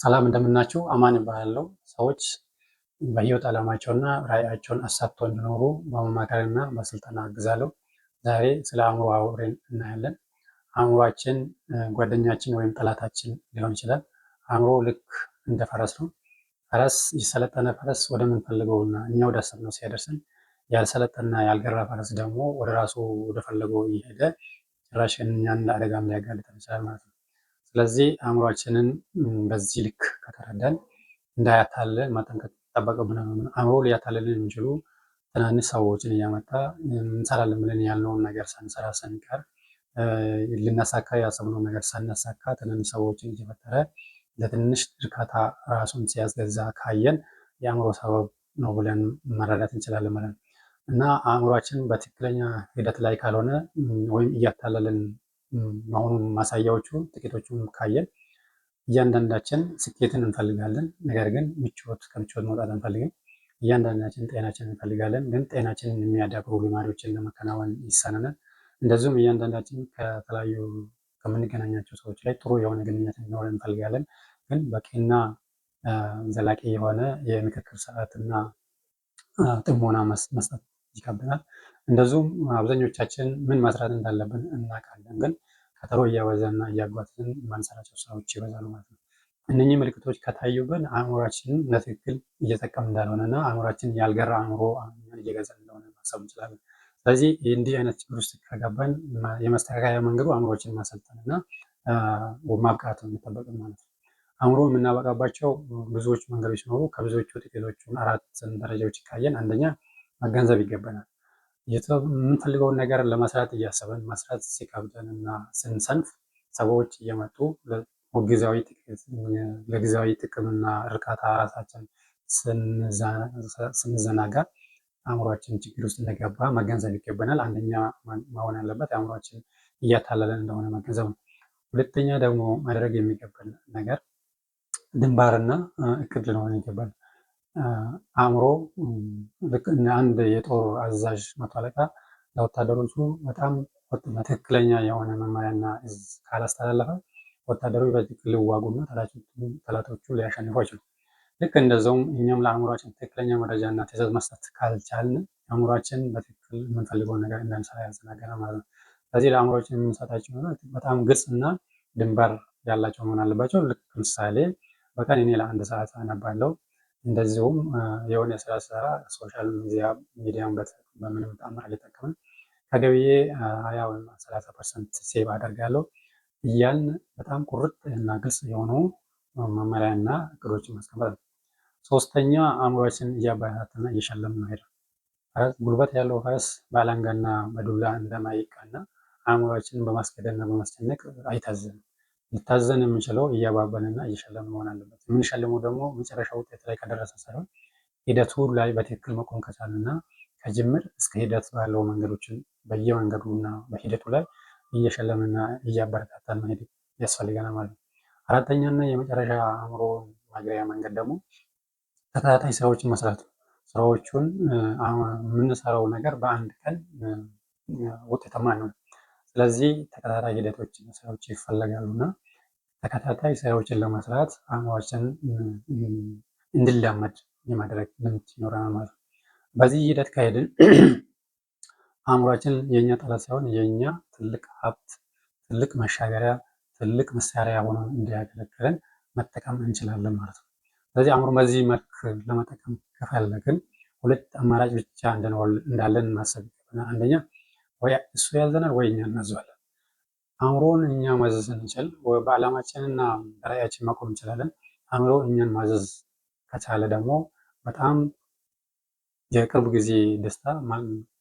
ሰላም እንደምናችሁ። አማን እባላለሁ። ሰዎች በህይወት ዓላማቸውና ራዕያቸውን አሳክተው እንዲኖሩ በማማከርና በስልጠና አግዛለሁ። ዛሬ ስለ አእምሮ አውሬን እናያለን። አእምሯችን ጓደኛችን ወይም ጠላታችን ሊሆን ይችላል። አእምሮ ልክ እንደ ፈረስ ነው። ፈረስ የሰለጠነ ፈረስ ወደምንፈልገውና እኛ ወዳሰብነው ሲያደርሰን፣ ያልሰለጠና ያልገራ ፈረስ ደግሞ ወደ ራሱ ወደፈለገው እየሄደ ጭራሽ እኛን ለአደጋም ሊያጋልጠን ይችላል ማለት ነው። ስለዚህ አእምሯችንን በዚህ ልክ ከተረዳን እንዳያታልለን መጠንቀቅ ይጠበቅብናል። አእምሮ ሊያታልልን የሚችሉ ትናንሽ ሰዎችን እያመጣ እንሰራለን ብለን ያልነውን ነገር ሳንሰራ ስንቀር፣ ልናሳካ ያሰብነውን ነገር ሳናሳካ ትናንሽ ሰዎችን እየፈጠረ ለትንሽ እርካታ ራሱን ሲያስገዛ ካየን የአእምሮ ሰበብ ነው ብለን መረዳት እንችላለን ማለት ነው። እና አእምሯችን በትክክለኛ ሂደት ላይ ካልሆነ ወይም እያታለልን መሆኑን ማሳያዎቹ ጥቂቶቹን ካየን፣ እያንዳንዳችን ስኬትን እንፈልጋለን፣ ነገር ግን ከምቾት መውጣት አንፈልግም። እያንዳንዳችን ጤናችን እንፈልጋለን፣ ግን ጤናችንን የሚያዳብሩ ልማዶችን ለመከናወን ይሳነናል። እንደዚሁም እያንዳንዳችን ከተለያዩ ከምንገናኛቸው ሰዎች ላይ ጥሩ የሆነ ግንኙነት እንዲኖረን እንፈልጋለን፣ ግን በቂና ዘላቂ የሆነ የምክክር ሰዓትና ጥሞና መስጠት ይከብደናል። እንደዚሁም አብዛኞቻችን ምን መስራት እንዳለብን እናውቃለን፣ ግን ቀጠሮ እያበዛና እያጓተትን የማንሰራቸው ስራዎች ይበዛሉ ማለት ነው። እነኚህ ምልክቶች ከታዩብን አእምሯችንን ለትክክል እየጠቀም እንዳልሆነና አእምሯችን ያልገራ አእምሮ እየገዛ እንደሆነ ማሰብ እንችላለን። ስለዚህ እንዲህ አይነት ችግር ውስጥ ከገባን የመስተካከያ መንገዱ አእምሮችን ማሰልጠንና ማብቃት የሚጠበቅ ማለት ነው። አእምሮ የምናበቃባቸው ብዙዎች መንገዶች ሲኖሩ ከብዙዎቹ ጥቂቶቹን አራት ደረጃዎች ካየን፣ አንደኛ መገንዘብ ይገባናል። የምንፈልገውን ነገር ለመስራት እያሰበን መስራት ሲከብደን እና ስንሰንፍ ሰዎች እየመጡ ለጊዜያዊ ጥቅምና እርካታ ራሳችን ስንዘናጋ አእምሯችን ችግር ውስጥ እንደገባ መገንዘብ ይገባናል። አንደኛ መሆን ያለበት አእምሯችን እያታለለን እንደሆነ መገንዘብ ነው። ሁለተኛ ደግሞ ማድረግ የሚገባን ነገር ድንባርና እቅድ ሊኖረን ይገባል። አእምሮ ልክ አንድ የጦር አዛዥ መቶ አለቃ ለወታደሮቹ በጣም ትክክለኛ የሆነ መመሪያና እዝ ካላስተላለፈ ወታደሮች በትክክል ሊዋጉና ጠላቶቹ ሊያሸንፉ አይችሉም። ልክ እንደዛውም እኛም ለአእምሯችን ትክክለኛ መረጃና ትዕዛዝ መስጠት ካልቻልን አእምሯችን በትክክል የምንፈልገውን ነገር እንዳንሰራ ያዘናጋናል ማለት ነው። ስለዚህ ለአእምሯችን የምንሰጣቸው ነገር በጣም ግልጽ እና ድንበር ያላቸው መሆን አለባቸው። ልክ ምሳሌ በቀን እኔ ለ1 ሰዓት አነባለሁ። እንደዚሁም የሆነ ስራ ስሰራ ሶሻል ሚዲያን በምንም ተአምር አልጠቀምም። ከገቢዬ 20 ወይም 30% ሴቭ አደርጋለሁ እያልን በጣም ቁርጥ እና ግልጽ የሆኑ መመሪያና እቅዶችን ማስቀመጥ ነው። ሶስተኛ አእምሯችን እያበረታታና እየሸለምን መሄድ ነው። ጉልበት ያለው ፈረስ በአለንጋና በዱላ እንደማይቀና አእምሯችንን በማስገደድና በማስጨነቅ አይታዘንም። ሊታዘን የምንችለው እያባበንና እየሸለምን መሆን አለበት። የምንሸልመው ደግሞ መጨረሻ ውጤት ላይ ከደረሰ ሳይሆን ሂደቱ ላይ በትክክል መቆም ከቻልና ከጅምር እስከ ሂደት ባለው መንገዶችን በየመንገዱና በሂደቱ ላይ እየሸለምንና እያበረታታን መሄድ ያስፈልገናል ማለት ነው። አራተኛና የመጨረሻ አእምሮ ማግሪያ መንገድ ደግሞ ተከታታይ ስራዎችን መስራት ነው። ስራዎቹን የምንሰራው ነገር በአንድ ቀን ውጤታማ ነው። ስለዚህ ተከታታይ ሂደቶችን ስራዎች ይፈለጋሉና ተከታታይ ስራዎችን ለመስራት አእምሯችን እንዲላመድ የማድረግ ልምድ ይኖረናል ማለት ነው። በዚህ ሂደት ካሄድን አእምሯችን የእኛ ጠላት ሳይሆን የእኛ ትልቅ ሀብት፣ ትልቅ መሻገሪያ፣ ትልቅ መሳሪያ ሆኖ እንዲያገለግለን መጠቀም እንችላለን ማለት ነው። ስለዚህ አእምሮ በዚህ መልክ ለመጠቀም ከፈለግን 2 አማራጭ ብቻ እንዳለን ማሰብ ይገባናል። አንደኛ ወይ እሱ ያዘናል ወይ እኛ እናዘዋለን። አእምሮን እኛ ማዘዝ እንችል በዓላማችንና በራዕያችን መቆም እንችላለን። አእምሮ እኛን ማዘዝ ከቻለ ደግሞ በጣም የቅርብ ጊዜ ደስታ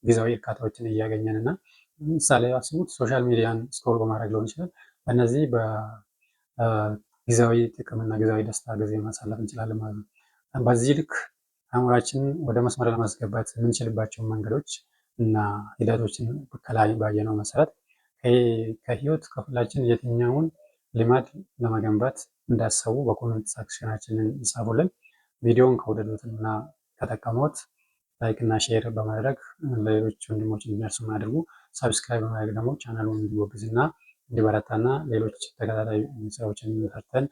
ጊዜያዊ እርካታዎችን እያገኘን እና ምሳሌ አስቡት፣ ሶሻል ሚዲያን ስክሮል በማድረግ ሊሆን ይችላል። በእነዚህ በጊዜያዊ ጥቅምና ጊዜያዊ ደስታ ጊዜ ማሳለፍ እንችላለን ማለት ነው። በዚህ ልክ አእምሯችንን ወደ መስመር ለማስገባት የምንችልባቸው መንገዶች እና ሂደቶችን ከላይ ባየነው መሰረት ከህይወት ክፍላችን የትኛውን ልማድ ለመገንባት እንዳሰቡ በኮሜንት ሴክሽናችንን ይጻፉልን። ቪዲዮውን ከወደዱትና ከጠቀሙት ላይክ እና ሼር በማድረግ ለሌሎች ወንድሞች እንዲደርሱ አድርጉ። ሰብስክራይብ በማድረግ ደግሞ ቻናሉን እንዲጎብዝ እና እንዲበረታና ሌሎች ተከታታይ ስራዎችን ሰርተን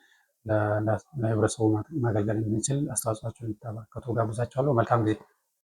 ለህብረተሰቡ ማገልገል እንድንችል አስተዋጽኦአችሁን እንድታበረክቱ ጋብዛችኋለሁ። መልካም ጊዜ